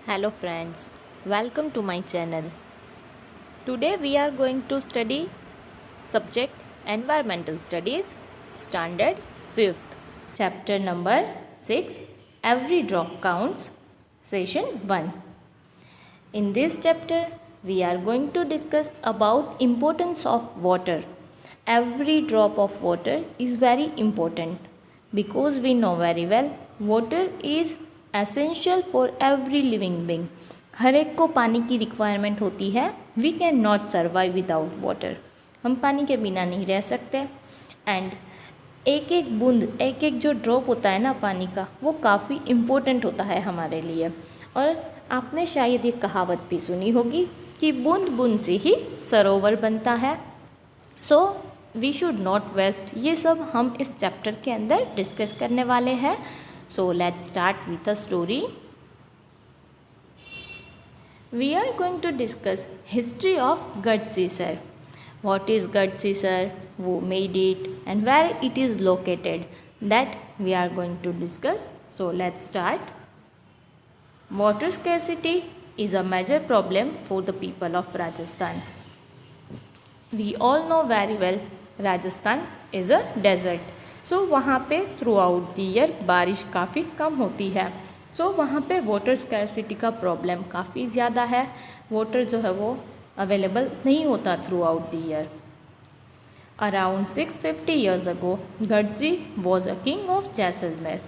Hello friends, welcome to my channel. Today we are going to study subject Environmental Studies, Standard 5th, chapter number 6, Every Drop Counts, session 1. In this chapter we are going to discuss about importance of water. Every drop of water is very important because we know very well water is essential for every living being. हर एक को पानी की requirement होती है. We can not survive without water. हम पानी के बिना नहीं रह सकते. एंड एक एक बूंद, एक एक जो ड्रॉप होता है ना पानी का, वो काफ़ी इम्पोर्टेंट होता है हमारे लिए. और आपने शायद ये कहावत भी सुनी होगी कि बूंद बूंद से ही सरोवर बनता है. So we should not waste. ये सब हम इस चैप्टर के अंदर डिस्कस करने वाले हैं. So let's start with a story. We are going to discuss history of Gadsi-sir. What is Gadsi-sir? Who made it and where it is located? That we are going to discuss. So let's start. Water scarcity is a major problem for the people of Rajasthan. We all know very well Rajasthan is a desert. सो वहाँ पे through out the year बारिश काफ़ी कम होती है. सो वहाँ पे water scarcity का problem काफ़ी ज़्यादा है. वाटर जो है वो अवेलेबल नहीं होता throughout the year. Around 650 years ago Gadsi was a king of Jaisalmer.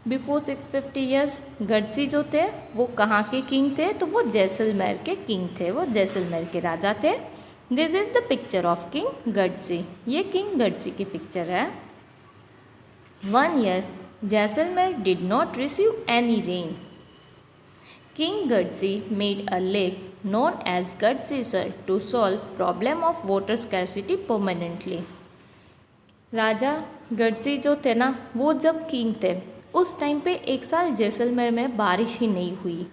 Before 650 years Gadsi जो थे वो कहाँ के किंग थे? तो वो जैसलमेर के किंग थे. वो जैसलमेर के राजा थे. This is the picture of king Gadsi. ये किंग गडसी की पिक्चर है. One year, Jaisalmer did not receive any rain. King Gadsi made a lake known as Gadsi-sir to solve problem of water scarcity permanently. राजा गडसी जो थे ना, वो जब किंग थे उस टाइम पे एक साल जैसलमेर में बारिश ही नहीं हुई.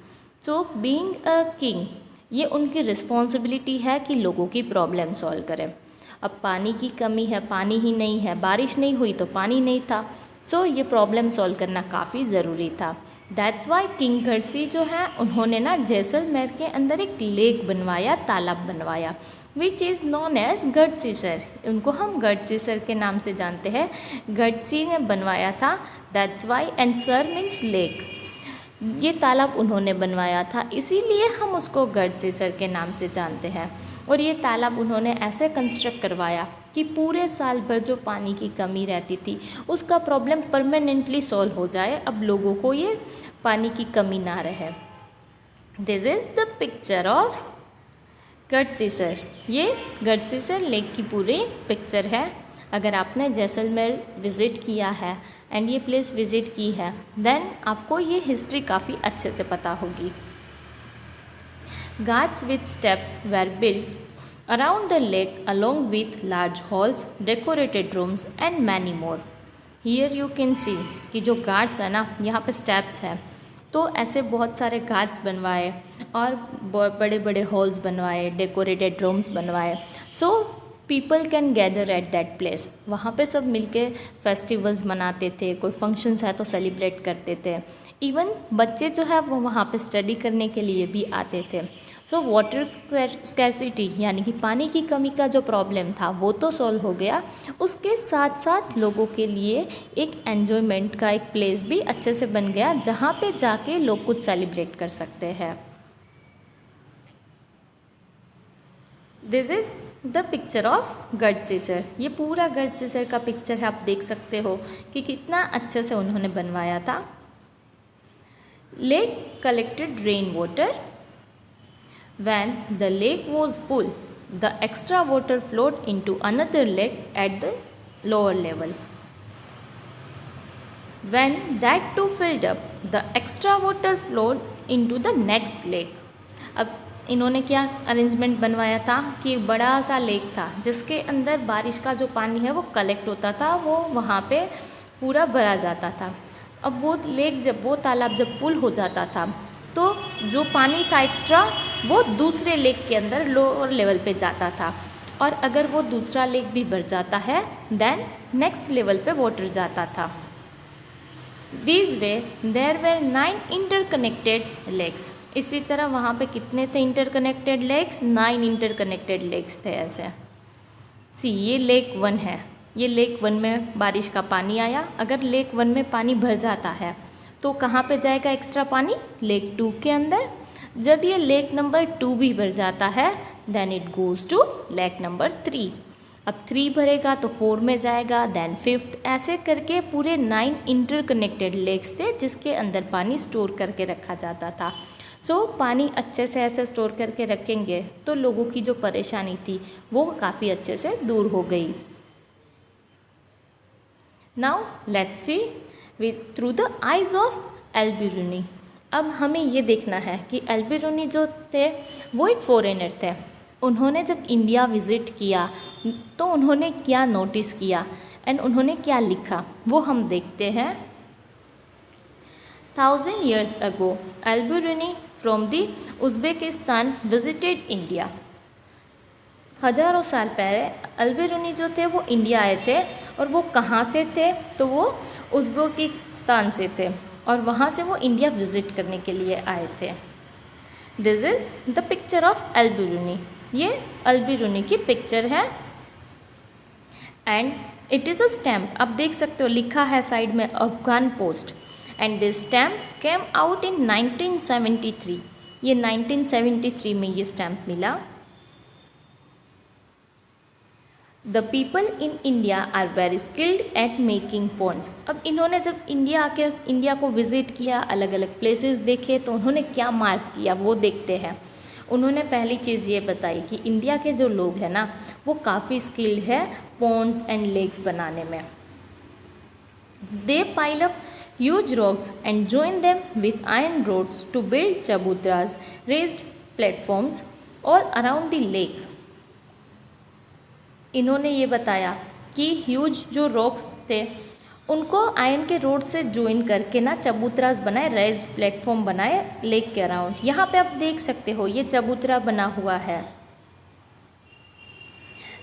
सो बीइंग अ किंग, ये उनकी रिस्पॉन्सिबिलिटी है कि लोगों की प्रॉब्लम सॉल्व करें. अब पानी की कमी है, पानी ही नहीं है, बारिश नहीं हुई तो पानी नहीं था. सो ये प्रॉब्लम सॉल्व करना काफ़ी ज़रूरी था. दैट्स वाई किंग गडसी जो है उन्होंने ना जैसलमेर के अंदर एक लेक बनवाया, तालाब बनवाया, विच इज़ नॉन एज गडसी-सर. उनको हम गडसी-सर के नाम से जानते हैं. गडसी ने बनवाया था. That's why, and sir means lake. ये तालाब उन्होंने बनवाया था, इसीलिए हम उसको गडसी-सर के नाम से जानते हैं. और ये तालाब उन्होंने ऐसे कंस्ट्रक्ट करवाया कि पूरे साल भर जो पानी की कमी रहती थी उसका प्रॉब्लम परमानेंटली सॉल्व हो जाए. अब लोगों को ये पानी की कमी ना रहे. This is the picture of Gadisar. ये गडसी-सर लेक की पूरी पिक्चर है. अगर आपने जैसलमेर विज़िट किया है एंड ये प्लेस विज़िट की है देन आपको ये हिस्ट्री काफ़ी अच्छे से पता होगी. Ghats with steps were built around the lake along with large halls, decorated rooms and many more. Here you can see कि जो घाट्स है ना, यहाँ पे स्टेप्स है. तो ऐसे बहुत सारे घाट्स बनवाए और बड़े बड़े हॉल्स बनवाए, डेकोरेटेड रूम्स बनवाए. So people can gather at that place. वहाँ पे सब मिलके फेस्टिवल्स मनाते थे. कोई फंक्शंस है तो सेलिब्रेट करते थे. इवन बच्चे जो है वो वहाँ पे स्टडी करने के लिए भी आते थे. सो वाटर स्कैरसिटी यानी कि पानी की कमी का जो प्रॉब्लम था वो तो सॉल्व हो गया. उसके साथ साथ लोगों के लिए एक एन्जॉयमेंट का एक प्लेस भी अच्छे से बन गया जहाँ पे जाके लोग कुछ सेलिब्रेट कर सकते हैं. This is the picture of Gadisar. ये पूरा गडसी-सर का पिक्चर है. आप देख सकते हो कि कितना अच्छे से उन्होंने बनवाया था. Lake collected rainwater. When the lake was full, the extra water flowed into another lake at the lower level. When that too filled up, the extra water flowed into the next lake. अब इन्होंने क्या arrangement बनवाया था कि एक बड़ा सा lake था जिसके अंदर बारिश का जो पानी है वो कलेक्ट होता था, वो वहाँ पे पूरा भरा जाता था. अब वो लेक जब, वो तालाब जब फुल हो जाता था तो जो पानी था एक्स्ट्रा वो दूसरे लेक के अंदर लोअर लेवल पे जाता था. और अगर वो दूसरा लेक भी भर जाता है देन नेक्स्ट लेवल पे वाटर जाता था. This way there were 9 interconnected lakes. इसी तरह वहाँ पे कितने थे इंटरकनेक्टेड लेक्स? 9 इंटरकनेक्टेड लेक्स थे ऐसे। सी ये लेक 1 है, ये लेक 1 में बारिश का पानी आया। अगर लेक 1 में पानी भर जाता है तो कहाँ पे जाएगा एक्स्ट्रा पानी? लेक 2 के अंदर। जब ये लेक नंबर 2 भी भर जाता है then it goes to lake number 3। अब 3 भरेगा तो 4 में जाएगा, देन 5th, ऐसे करके पूरे 9 इंटरकनेक्टेड लेक्स थे जिसके अंदर पानी स्टोर करके रखा जाता था। सो पानी अच्छे से ऐसे स्टोर करके रखेंगे तो लोगों की जो परेशानी थी वो काफ़ी अच्छे से दूर हो गई। Now let's see with through the eyes of Alberuni. अब हमें ये देखना है कि अल्बिरूनी जो थे वो एक फॉरेनर थे। उन्होंने जब इंडिया विज़िट किया तो उन्होंने क्या नोटिस किया एंड उन्होंने क्या लिखा वो हम देखते हैं। 1000 years ago Alberuni from the Uzbekistan visited India. हज़ारों साल पहले अल्बिरूनी जो थे वो इंडिया आए थे और वो कहाँ से थे? तो वो उज़्बेकिस्तान से थे और वहाँ से वो इंडिया विज़िट करने के लिए आए थे। This is the picture of Alberuni. ये अल्बिरूनी की पिक्चर है and it is a stamp. आप देख सकते हो लिखा है साइड में Afghan post and this stamp came out in 1973। ये 1973 में ये स्टैम्प मिला। The people in India are very skilled at making ponds. अब इन्होंने जब इंडिया आके इंडिया को विज़िट किया, अलग अलग प्लेसेस देखे, तो उन्होंने क्या मार्क किया वो देखते हैं। उन्होंने पहली चीज़ ये बताई कि इंडिया के जो लोग हैं ना वो काफ़ी स्किल्ड है पॉन्ड्स एंड लेक्स बनाने में। They pile up huge rocks and join them with iron rods to build चबूतराज raised platforms all around the lake. इन्होंने ये बताया कि ह्यूज जो रॉक्स थे उनको आयरन के रोड से ज्वाइन करके ना चबूतराज बनाए, रेज प्लेटफॉर्म बनाए लेक के अराउंड। यहाँ पे आप देख सकते हो ये चबूतरा बना हुआ है।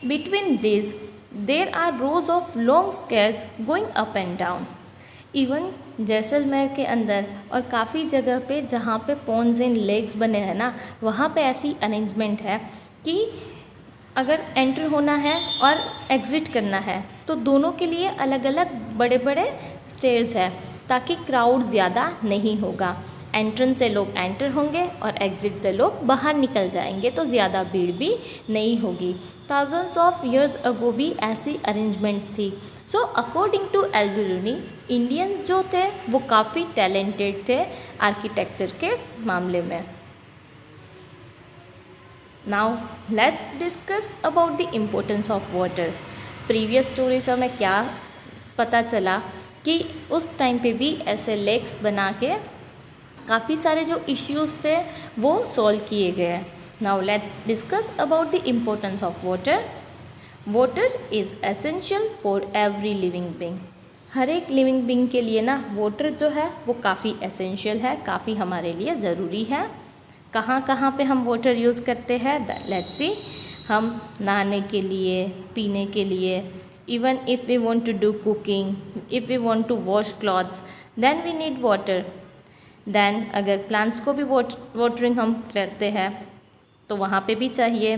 Between this there are rows of long stairs going up and down. Even Jaisalmer के अंदर और काफ़ी जगह पे जहाँ पे पॉन्ड्स एंड लेक्स बने हैं ना वहाँ पे ऐसी अरेंजमेंट है कि अगर एंटर होना है और एग्ज़िट करना है तो दोनों के लिए अलग अलग बड़े बड़े स्टेयर्स है ताकि क्राउड ज़्यादा नहीं होगा। एंट्रेंस से लोग एंटर होंगे और एग्ज़िट से लोग बाहर निकल जाएंगे तो ज़्यादा भीड़ भी नहीं होगी। थाउजेंड्स ऑफ ईयर्स अगो भी ऐसी अरेंजमेंट्स थी। सो अकॉर्डिंग टू अल्बिरूनी इंडियंस जो थे वो काफ़ी टैलेंटेड थे आर्किटेक्चर के मामले में। Now let's discuss about the importance of water. Previous story से हमें क्या पता चला कि उस टाइम पे भी ऐसे लेक्स बना के काफ़ी सारे जो इश्यूज़ थे वो सॉल्व किए गए। Now let's discuss about the importance of water. Water is essential for every living being. हर एक लिविंग बीइंग के लिए ना वाटर जो है वो काफ़ी एसेंशियल है, काफ़ी हमारे लिए ज़रूरी है। कहाँ कहाँ पे हम वाटर यूज़ करते हैं? Let's see. हम नहाने के लिए, पीने के लिए, even if we want to do cooking, if we want to wash clothes then we need water. Then अगर प्लांट्स को भी वाटरिंग हम करते हैं तो वहाँ पे भी चाहिए।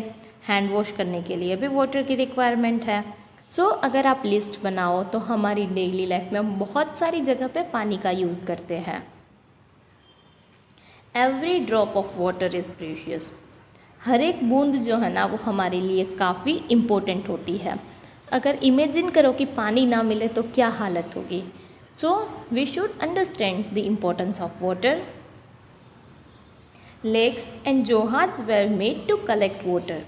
हैंड वॉश करने के लिए भी वाटर की रिक्वायरमेंट है। सो अगर आप लिस्ट बनाओ तो हमारी डेली लाइफ में हम बहुत सारी जगह पे पानी का यूज़ करते हैं। Every drop of water is precious. हर एक बूंद जो है ना वो हमारे लिए काफ़ी इम्पोर्टेंट होती है। अगर इमेजिन करो कि पानी ना मिले तो क्या हालत होगी। So we should understand the importance of water. Lakes and जोहाज were made to collect water.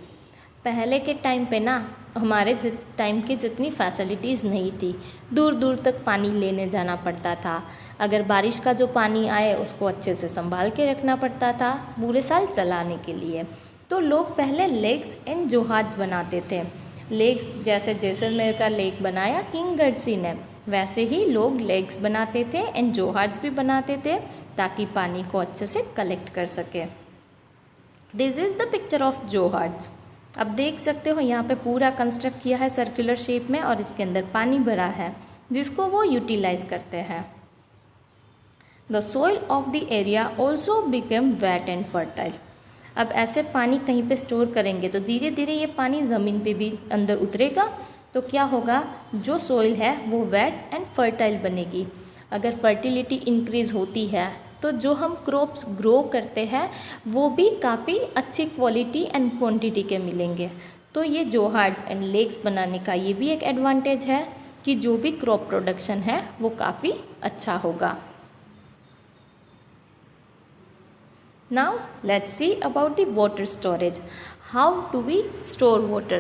पहले के टाइम पे ना हमारे टाइम की जितनी फैसिलिटीज़ नहीं थी, दूर दूर तक पानी लेने जाना पड़ता था। अगर बारिश का जो पानी आए उसको अच्छे से संभाल के रखना पड़ता था पूरे साल चलाने के लिए। तो लोग पहले लेक्स एंड जोहाज बनाते थे। लेक्स जैसे जैसलमेर का लेक बनाया किंग गर्सी ने, वैसे ही लोग लेक्स बनाते थे एंड जोहाज भी बनाते थे ताकि पानी को अच्छे से कलेक्ट कर सके। This is the picture of जोहाज। अब देख सकते हो यहाँ पे पूरा कंस्ट्रक्ट किया है सर्कुलर शेप में और इसके अंदर पानी भरा है जिसको वो यूटिलाइज करते हैं। The soil of the area also become wait and fertile. अब ऐसे पानी कहीं पे स्टोर करेंगे तो धीरे धीरे ये पानी ज़मीन पे भी अंदर उतरेगा, तो क्या होगा, जो सॉइल है वो वेट एंड फर्टाइल बनेगी। अगर फर्टिलिटी इंक्रीज़ होती है तो जो हम क्रॉप्स ग्रो करते हैं वो भी काफ़ी अच्छी क्वालिटी एंड क्वांटिटी के मिलेंगे। तो ये जोहार्ड्स एंड लेक्स बनाने का ये भी एक एडवांटेज है कि जो भी क्रॉप प्रोडक्शन है वो काफ़ी अच्छा होगा। Now let's see about the water storage. How do we store water?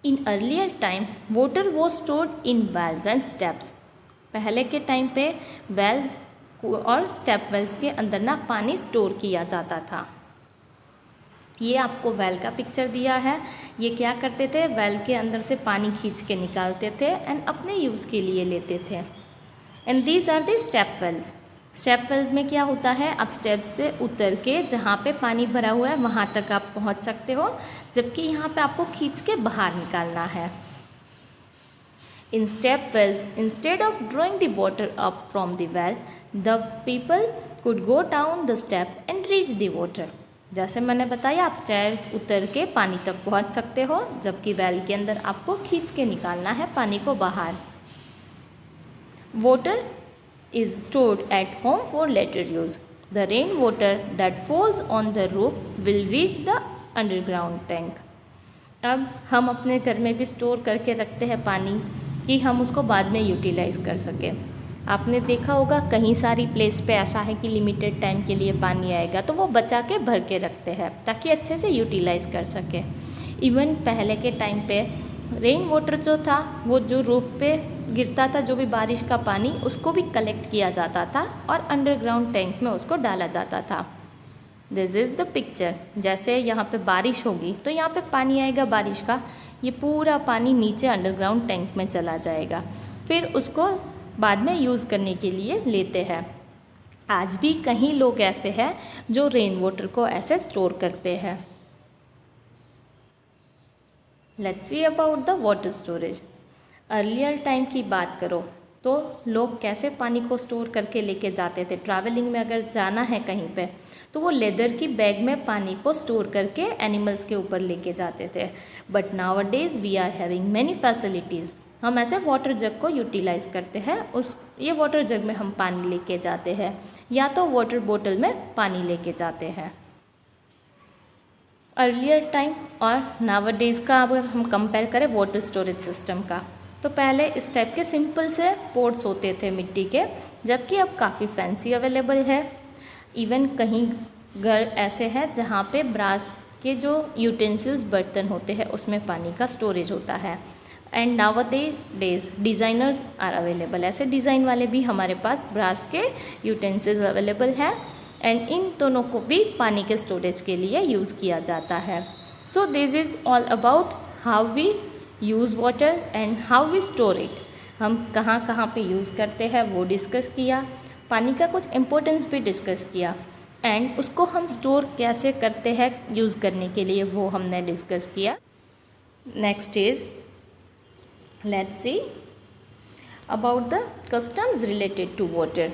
In earlier time, water was stored in wells and steps. पहले के टाइम पे वेल्स और स्टेप वेल्स के अंदर ना पानी स्टोर किया जाता था। ये आपको वेल का पिक्चर दिया है। ये क्या करते थे, वेल के अंदर से पानी खींच के निकालते थे एंड अपने यूज़ के लिए लेते थे। And these are the step wells. Step wells में क्या होता है, आप स्टेप से उतर के जहाँ पे पानी भरा हुआ है वहाँ तक आप पहुँच सकते हो, जबकि यहाँ पे आपको खींच के बाहर निकालना है। In step wells, instead of drawing the water up from the well, the people could go down the step and reach the water. जैसे मैंने बताया, आप स्टेयर्स उतर के पानी तक पहुँच सकते हो, जबकि वेल के अंदर आपको खींच के निकालना है पानी को बाहर। Water is stored at home for later use. The rainwater that falls on the roof will reach the underground tank. अब हम अपने घर में भी स्टोर करके रखते हैं पानी कि हम उसको बाद में यूटिलाइज़ कर सकें। आपने देखा होगा कहीं सारी प्लेस पे ऐसा है कि लिमिटेड टाइम के लिए पानी आएगा तो वो बचा के भर के रखते हैं ताकि अच्छे से यूटिलाइज़ कर सके। इवन पहले के टाइम पे रेन वाटर जो था वो जो रूफ पे गिरता था, जो भी बारिश का पानी, उसको भी कलेक्ट किया जाता था और अंडरग्राउंड टैंक में उसको डाला जाता था। This is the picture. जैसे यहाँ पे बारिश होगी तो यहाँ पे पानी आएगा बारिश का, ये पूरा पानी नीचे अंडरग्राउंड टैंक में चला जाएगा, फिर उसको बाद में यूज़ करने के लिए लेते हैं। आज भी कहीं लोग ऐसे हैं जो रेन वाटर को ऐसे स्टोर करते हैं। Let's see about the water storage. Earlier time की बात करो तो लोग कैसे पानी को स्टोर करके लेके जाते थे। ट्रैवलिंग में अगर जाना है कहीं पे तो वो लेदर की बैग में पानी को स्टोर करके एनिमल्स के ऊपर लेके जाते थे। But nowadays we are having many facilities. हम ऐसे वाटर जग को यूटिलाइज़ करते हैं, ये वाटर जग में हम पानी लेके जाते हैं या तो वाटर बोतल में पानी लेके जाते हैं। अर्लियर टाइम और नाउअडेज का अगर हम कंपेयर करें वाटर स्टोरेज सिस्टम का, तो पहले इस टाइप के सिंपल से पोट्स होते थे मिट्टी के, जबकि अब काफ़ी फैंसी अवेलेबल है। इवन कहीं घर ऐसे हैं जहाँ पे ब्रास के जो यूटेंसिल्स बर्तन होते हैं उसमें पानी का स्टोरेज होता है। And nowadays designers are available. ऐसे डिज़ाइन वाले भी हमारे पास ब्रास के यूटेंसिल्स अवेलेबल हैं एंड इन दोनों को भी पानी के स्टोरेज के लिए यूज़ किया जाता है। So this is all about how we use water and how we store it. हम कहाँ कहाँ पे यूज़ करते हैं वो डिस्कस किया, पानी का कुछ इम्पोर्टेंस भी डिस्कस किया एंड उसको हम स्टोर कैसे करते हैं यूज़ करने के लिए वो हमने डिस्कस किया। Next is let's see about the customs related to water.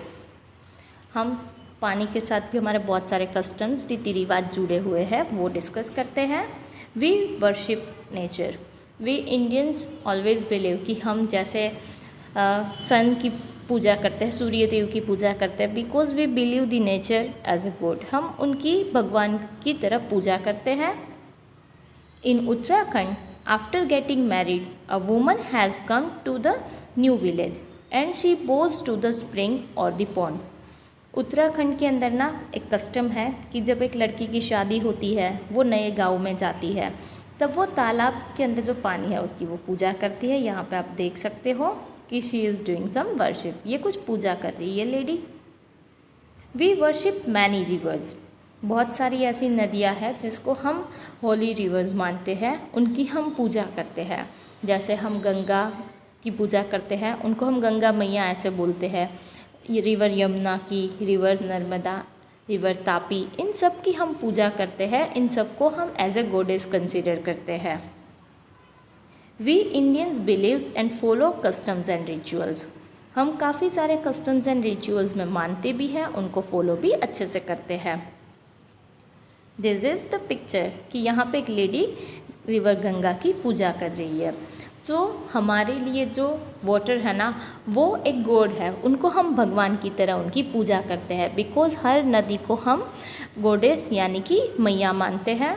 हम पानी के साथ भी हमारे बहुत सारे कस्टम्स रीति रिवाज जुड़े हुए हैं, वो डिस्कस करते हैं। We worship nature. We Indians always believe कि हम जैसे सन की पूजा करते हैं, सूर्य देव की पूजा करते हैं, because we believe the nature as a god. हम उनकी भगवान की तरफ पूजा करते हैं। In Uttarakhand after getting married a woman has come to the new village and she goes to the spring और द पॉन्ड। उत्तराखंड के अंदर ना एक कस्टम है कि जब एक लड़की की शादी होती है वो नए गांव में जाती है, तब वो तालाब के अंदर जो पानी है उसकी वो पूजा करती है। यहाँ पे आप देख सकते हो कि she is doing some worship, ये कुछ पूजा कर रही है lady. We worship many rivers. बहुत सारी ऐसी नदियाँ हैं जिसको हम होली रिवर्स मानते हैं, उनकी हम पूजा करते हैं। जैसे हम गंगा की पूजा करते हैं, उनको हम गंगा मैया ऐसे बोलते हैं। रिवर यमुना की, रिवर नर्मदा, रिवर तापी, इन सब की हम पूजा करते हैं, इन सब को हम एज ए गॉडेस कंसिडर करते हैं। We Indians believes and follow customs and rituals. हम काफ़ी सारे कस्टम्स एंड रिचुअल्स में मानते भी हैं, उनको फॉलो भी अच्छे से करते हैं। दिस इज़ द पिक्चर कि यहाँ पे एक लेडी रिवर गंगा की पूजा कर रही है। जो हमारे लिए जो वाटर है ना, वो एक गॉड है, उनको हम भगवान की तरह उनकी पूजा करते हैं, बिकॉज हर नदी को हम गॉडेस यानी कि मैया मानते हैं।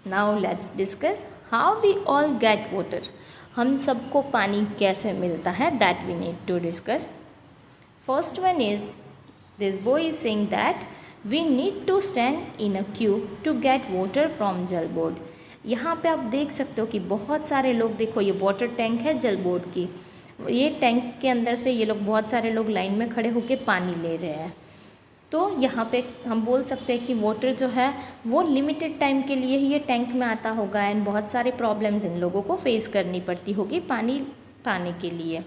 Now let's discuss how we all get water. हम सबको पानी कैसे मिलता है, that we need to discuss. First one is this boy is saying that we need to stand in a queue to get water from Jal board. यहाँ पे आप देख सकते हो कि बहुत सारे लोग, देखो ये वाटर टैंक है जल बोर्ड की, ये टैंक के अंदर से ये लोग बहुत सारे लोग लाइन में खड़े होकर पानी ले रहे हैं। तो यहाँ पे हम बोल सकते हैं कि वाटर जो है वो लिमिटेड टाइम के लिए ही ये टैंक में आता होगा एंड बहुत सारे प्रॉब्लम्स इन लोगों को फेस करनी पड़ती होगी पानी पाने के लिए।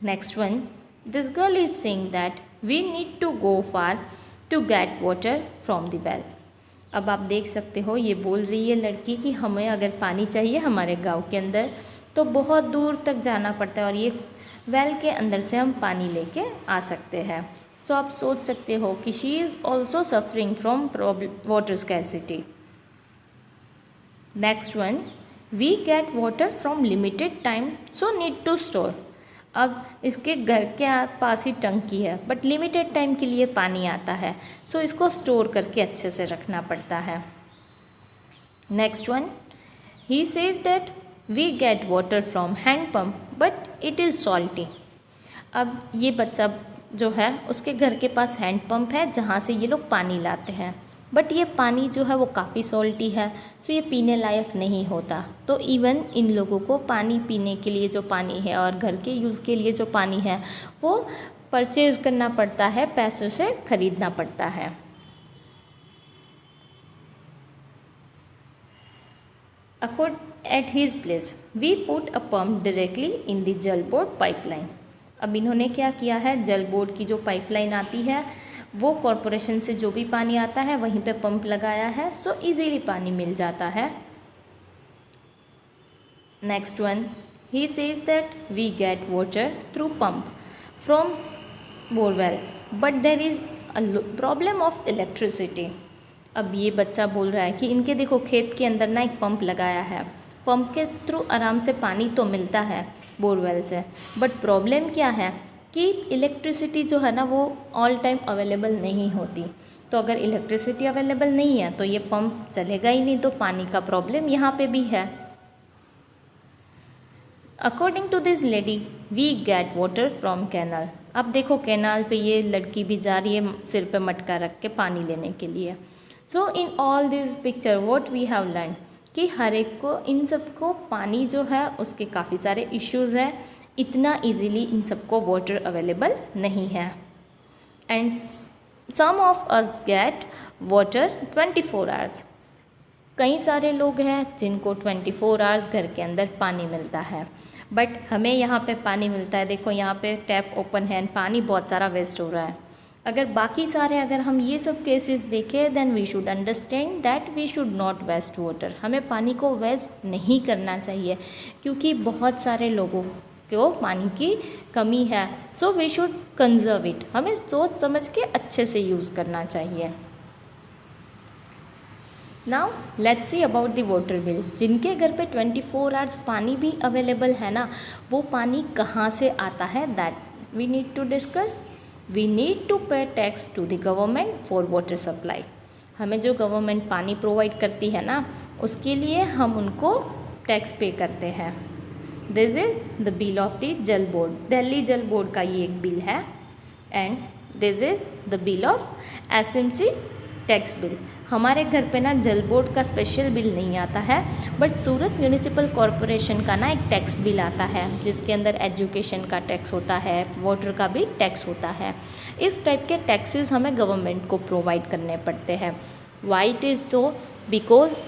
Next one, this girl is saying that we need to go far to get water from the well. अब आप देख सकते हो ये बोल रही है लड़की कि हमें अगर पानी चाहिए हमारे गांव के अंदर तो बहुत दूर तक जाना पड़ता है और ये वेल के अंदर से हम पानी लेके आ सकते हैं। सो आप सोच सकते हो कि she is also suffering from water scarcity. Next one, we get water from limited time so need to store. अब इसके घर के पास ही टंकी है बट लिमिटेड टाइम के लिए पानी आता है, सो इसको स्टोर करके अच्छे से रखना पड़ता है। Next one, he says that we get water from hand pump but it is salty. अब ये बच्चा जो है उसके घर के पास हैंड पंप है जहाँ से ये लोग पानी लाते हैं, बट ये पानी जो है वो काफ़ी सॉल्टी है, सो ये पीने लायक नहीं होता। तो इवन इन लोगों को पानी पीने के लिए जो पानी है और घर के यूज़ के लिए जो पानी है वो परचेज़ करना पड़ता है, पैसों से ख़रीदना पड़ता है। At his place we put a pump directly in the Jal board pipeline. अब इन्होंने क्या किया है, जल बोर्ड की जो पाइपलाइन आती है वो कॉरपोरेशन से जो भी पानी आता है वहीं पे पंप लगाया है, सो इजीली पानी मिल जाता है। Next one, he says that we get water through pump from borewell but there is a problem of electricity. अब ये बच्चा बोल रहा है कि इनके देखो खेत के अंदर ना एक पंप लगाया है, पंप के थ्रू आराम से पानी तो मिलता है बोरवेल से, बट प्रॉब्लम क्या है कि इलेक्ट्रिसिटी जो है ना वो ऑल टाइम अवेलेबल नहीं होती। तो अगर इलेक्ट्रिसिटी अवेलेबल नहीं है तो ये पंप चलेगा ही नहीं, तो पानी का प्रॉब्लम यहाँ पे भी है। According to this lady we get water from canal. अब देखो कैनाल पे ये लड़की भी जा रही है सिर पे मटका रख के पानी लेने के लिए। So in all this picture what we have learn कि हर एक को, इन सबको पानी जो है उसके काफ़ी सारे इश्यूज़ हैं, इतना इजीली इन सबको वाटर अवेलेबल नहीं है। And some of us get water 24 hours. कई सारे लोग हैं जिनको 24 आवर्स घर के अंदर पानी मिलता है, बट हमें यहाँ पे पानी मिलता है, देखो यहाँ पे टैप ओपन है एंड पानी बहुत सारा वेस्ट हो रहा है। अगर बाकी सारे अगर हम ये सब केसेस देखें then we should understand that we should not waste water. हमें पानी को वेस्ट नहीं करना चाहिए क्योंकि बहुत सारे लोगों को पानी की कमी है, so we should conserve it. हमें सोच समझ के अच्छे से यूज़ करना चाहिए। Now let's see about the water bill. जिनके घर पे 24 आवर्स पानी भी अवेलेबल है ना, वो पानी कहाँ से आता है, that we need to discuss. We need to pay tax to the government for water supply. हमें जो गवर्नमेंट पानी प्रोवाइड करती है ना, उसके लिए हम उनको टैक्स पे करते हैं। This is the bill of the Jal board. Delhi जल बोर्ड का ये एक बिल है and this is the bill of SMC tax bill. हमारे घर पे ना जल बोर्ड का स्पेशल बिल नहीं आता है, बट सूरत म्यूनिसिपल कॉरपोरेशन का ना एक टैक्स बिल आता है जिसके अंदर एजुकेशन का टैक्स होता है, वाटर का भी टैक्स होता है। इस टाइप के टैक्सेस हमें गवर्नमेंट को प्रोवाइड करने पड़ते हैं। Why it is so, because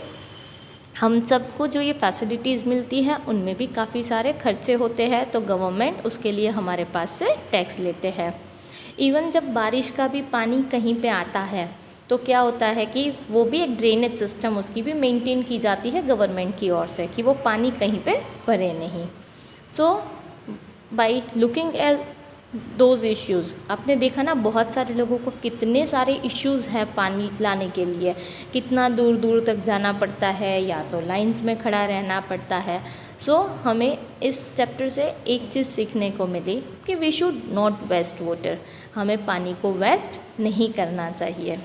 हम सबको जो ये फैसिलिटीज़ मिलती हैं उनमें भी काफ़ी सारे खर्चे होते हैं, तो गवर्नमेंट उसके लिए हमारे पास से टैक्स लेते हैं। इवन जब बारिश का भी पानी कहीं पे आता है तो क्या होता है कि वो भी एक ड्रेनेज सिस्टम उसकी भी मेंटेन की जाती है गवर्नमेंट की ओर से कि वो पानी कहीं पे भरे नहीं। So by looking at those issues, आपने देखा ना बहुत सारे लोगों को कितने सारे इश्यूज़ हैं पानी लाने के लिए, कितना दूर दूर तक जाना पड़ता है या तो लाइंस में खड़ा रहना पड़ता है। सो हमें इस चैप्टर से एक चीज़ सीखने को मिली कि we should not waste water, हमें पानी को वेस्ट नहीं करना चाहिए।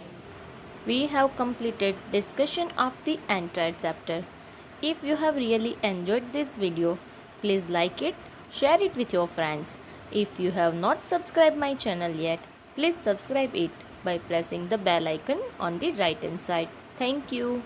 We have completed discussion of the entire chapter. If you have really enjoyed this video, please like it, share it with your friends. If you have not subscribed my channel yet, please subscribe it by pressing the bell icon on the right hand side. Thank you.